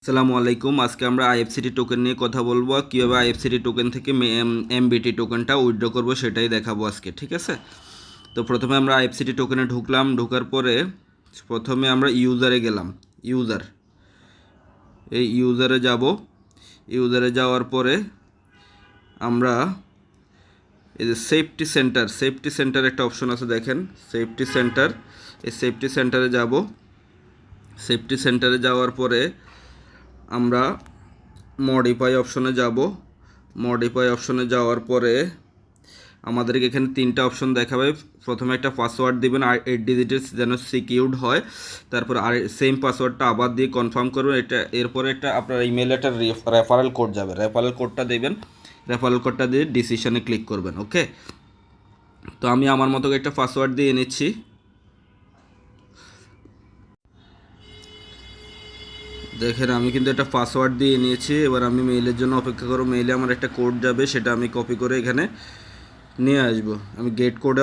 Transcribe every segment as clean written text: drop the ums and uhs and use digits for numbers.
আসসালামু আলাইকুম। আজকে আমরা আইএফসিটি টোকেন নিয়ে কথা বলবো। কীভাবে আইএফসিটি টোকেন থেকে এমবিটি টোকেনটা উইথড্র করবো সেটাই দেখাবো আজকে, ঠিক আছে? তো প্রথমে আমরা আইএফসিটি টোকেনে ঢুকলাম। ঢোকার পরে প্রথমে আমরা ইউজারে গেলাম। এই ইউজারে যাব। ইউজারে যাওয়ার পরে আমরা এই যে সেফটি সেন্টার একটা অপশন আছে, দেখেন সেফটি সেন্টার। এই সেফটি সেন্টারে যাব। সেফটি সেন্টারে যাওয়ার পরে আমরা মডিফাই অপশনে যাব। মডিফাই অপশনে যাওয়ার পরে আমাদেরকে এখানে তিনটা অপশন দেখাবে। প্রথমে একটা পাসওয়ার্ড দিবেন 8 ডিজিটের, যেন সিকিউরড হয়। তারপর আর সেম পাসওয়ার্ডটা আবার দিয়ে কনফার্ম করবেন। এরপরে একটা আপনার ইমেলে একটা রেফারেল কোড যাবে। রেফারেল কোডটা দেবেন। রেফারেল কোডটা দিয়ে ডিসিশনে ক্লিক করবেন। ওকে, তো আমি আমার মতো একটা পাসওয়ার্ড দিয়ে নিচ্ছি। দেখেন আমি কিন্তু একটা পাসওয়ার্ড দিয়ে নিয়েছি। এবার আমি মেইলের জন্য অপেক্ষা করব। মেইলে আমার একটা কোড যাবে, সেটা আমি কপি করে এখানে নিয়ে আসবো। আমি গেট কোডে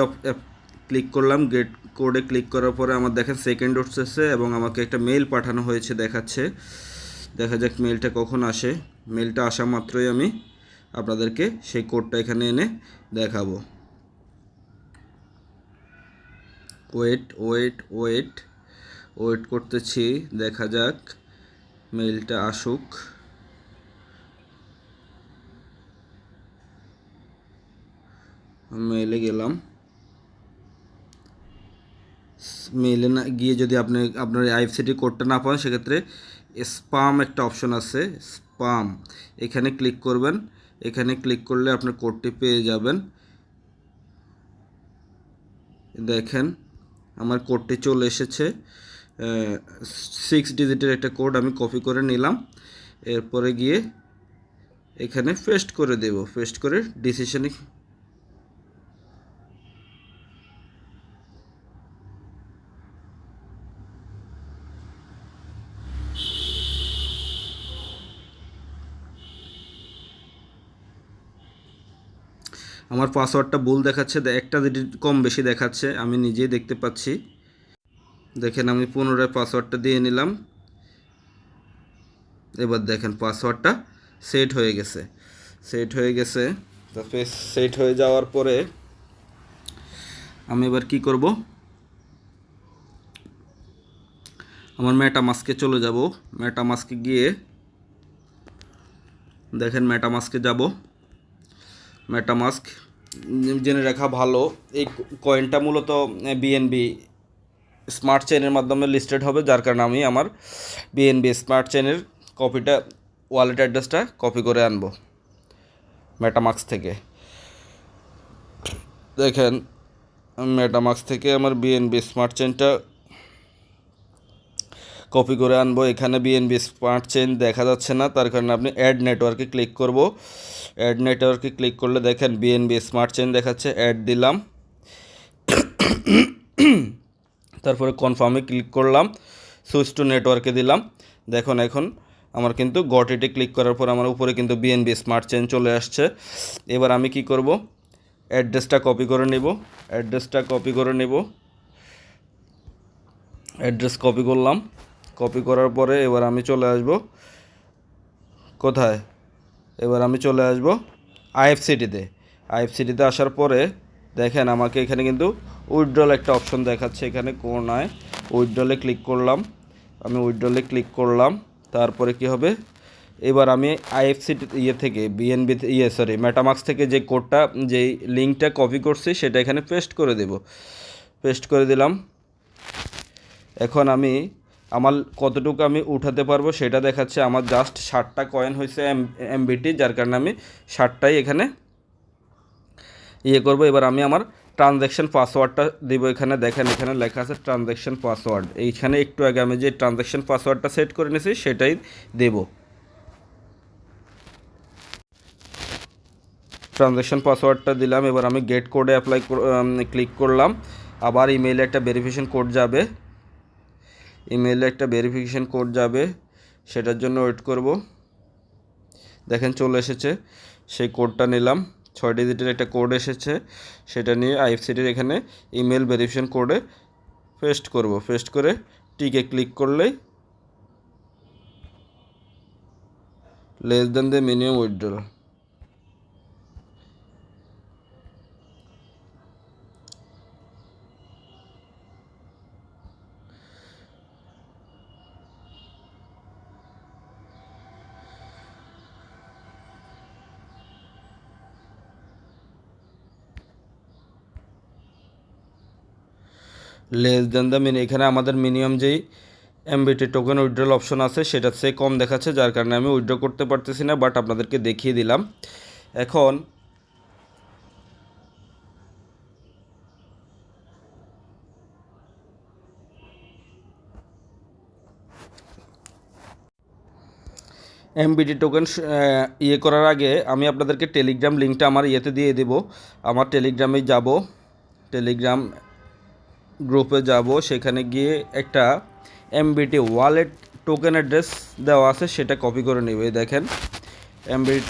ক্লিক করলাম। গেট কোডে ক্লিক করার পরে আমার দেখেন সেকেন্ড উঠতেছে এবং আমাকে একটা মেইল পাঠানো হয়েছে দেখাচ্ছে। দেখা যাক মেইলটা কখন আসে। মেইলটা আসা মাত্রই আমি আপনাদেরকে সেই কোডটা এখানে এনে দেখাবো। ওয়েট করতেছি, দেখা যাক মেইলটা আসুক। মেইলে গেলাম। মেইলে না গিয়ে যদি আপনি আপনার আইএফসিটি কোডটা না পান, সেক্ষেত্রে স্পাম একটা অপশন আছে, স্পাম, এখানে ক্লিক করবেন। এখানে ক্লিক করলে আপনার কোডটি পেয়ে যাবেন। দেখেন আমার কোডটি চলে এসেছে। 6 ডিজিটের একটা কোড আমি কপি করে নিলাম। এরপরে গিয়ে এখানে পেস্ট করে দেব। পেস্ট করে ডিসিশনে আমার পাসওয়ার্ডটা ভুল দেখাচ্ছে, একটা ডিজিট কম বেশি দেখাচ্ছে, আমি নিজেই দেখতে পাচ্ছি। দেখেন আমি পুনরায় পাসওয়ার্ডটা দিয়ে নিলাম। এবার দেখেন পাসওয়ার্ডটা সেট হয়ে গেছে। তারপরে সেট হয়ে যাওয়ার পরে আমি এবার কি করব, আমার মেটামাস্কে চলে যাব। মেটামাস্কে গিয়ে দেখেন মেটামাস্কে যাব। মেটামাস্ক জেনে রাখা ভালো, এই কয়েনটা মূলত বিএনবি স্মার্ট চেইনের মাধ্যমে লিস্টেড হবে, যার কারণে আমি আমার বিএনবি স্মার্ট চেইনের কপিটা, ওয়ালেট অ্যাড্রেসটা কপি করে আনবো মেটামাস্ক থেকে। দেখেন মেটামাস্ক থেকে আমার বিএনবি স্মার্ট চেইনটা কপি করে আনবো। এখানে বিএনবি স্মার্ট চেইন দেখা যাচ্ছে না, তার কারণে আপনি অ্যাড নেটওয়ার্কে ক্লিক করব। অ্যাড নেটওয়ার্কে ক্লিক করলে দেখেন বিএনবি স্মার্ট চেইন দেখাচ্ছে। অ্যাড দিলাম, তারপরে কনফার্মে ক্লিক করলাম, সুইচ টু নেটওয়ার্কে দিলাম। দেখুন এখন আমার কিন্তু গটিতে ক্লিক করার পর আমার উপরে কিন্তু বিএনবি স্মার্ট চেইন চলে আসছে। এবার আমি কি করব, অ্যাড্রেসটা কপি করে নেব। অ্যাড্রেস কপি করলাম। কপি করার পরে এবার আমি চলে আসব কোথায়, এবার আমি চলে আসব আইএফসিটিতে আসার পরে দেখেন আমাকে এখানে কিন্তু উইথড্রল একটা অপশন দেখাচ্ছে এখানে কোণায়। উইথড্রলে ক্লিক করলাম। তারপরে কি হবে, এবার আমি আইএফসিটি থেকে বিএনবি মেটামাস্ক থেকে যে কোডটা, যেই লিঙ্কটা কপি করছি সেটা এখানে পেস্ট করে দেব। পেস্ট করে দিলাম। এখন আমি আমার কতটুকু আমি উঠাতে পারবো সেটা দেখাচ্ছে। আমার জাস্ট 60টা কয়েন হয়েছে এমবিটি, যার কারণে আমি 60টাই এখানে করব। এবার আমি আমার ট্রানজ্যাকশন পাসওয়ার্ডটা দিব। এখানে দেখেন এখানে লেখা আছে ট্রানজ্যাকশন পাসওয়ার্ড। এইখানে একটু আগে আমি যে ট্রানজ্যাকশন পাসওয়ার্ডটা সেট করে নিয়েছি সেটাই দেব। ট্রানজ্যাকশন পাসওয়ার্ডটা দিলাম। এবার আমি গেট কোডে ক্লিক করলাম। আবার ইমেইলে একটা ভেরিফিকেশন কোড যাবে, সেটার জন্য ওয়েট করব। দেখেন চলে এসেছে, সেই কোডটা নিলাম। 6 ডিজিটের একটা কোড এসেছে, সেটা নিয়ে আইএফসিটির এখানে ইমেল ভেরিফিকেশন কোডে পেস্ট করব। পেস্ট করে টিকে ক্লিক করলেই less than the minimum withdrawal. Less than the এখানে আমাদের মিনিমাম যেই এমবিটি টোকেন উইথড্রল অপশন আছে সেটা সে কম দেখাচ্ছে, যার কারণে আমি উইথড্র করতে পারতেছি না, বাট আপনাদেরকে দেখিয়ে দিলাম। এখন এমবিটি টোকেন ইয়ে করার আগে আমি আপনাদেরকে টেলিগ্রাম লিঙ্কটা আমার ইয়েতে দিয়ে দেব। আমার টেলিগ্রামে যাব, টেলিগ্রাম গ্রুপে যাব, সেখানে গিয়ে একটা এমবিটি ওয়ালেট টোকেন অ্যাড্রেস দেওয়া আছে, সেটা কপি করে নেবে। দেখেন এমবিটি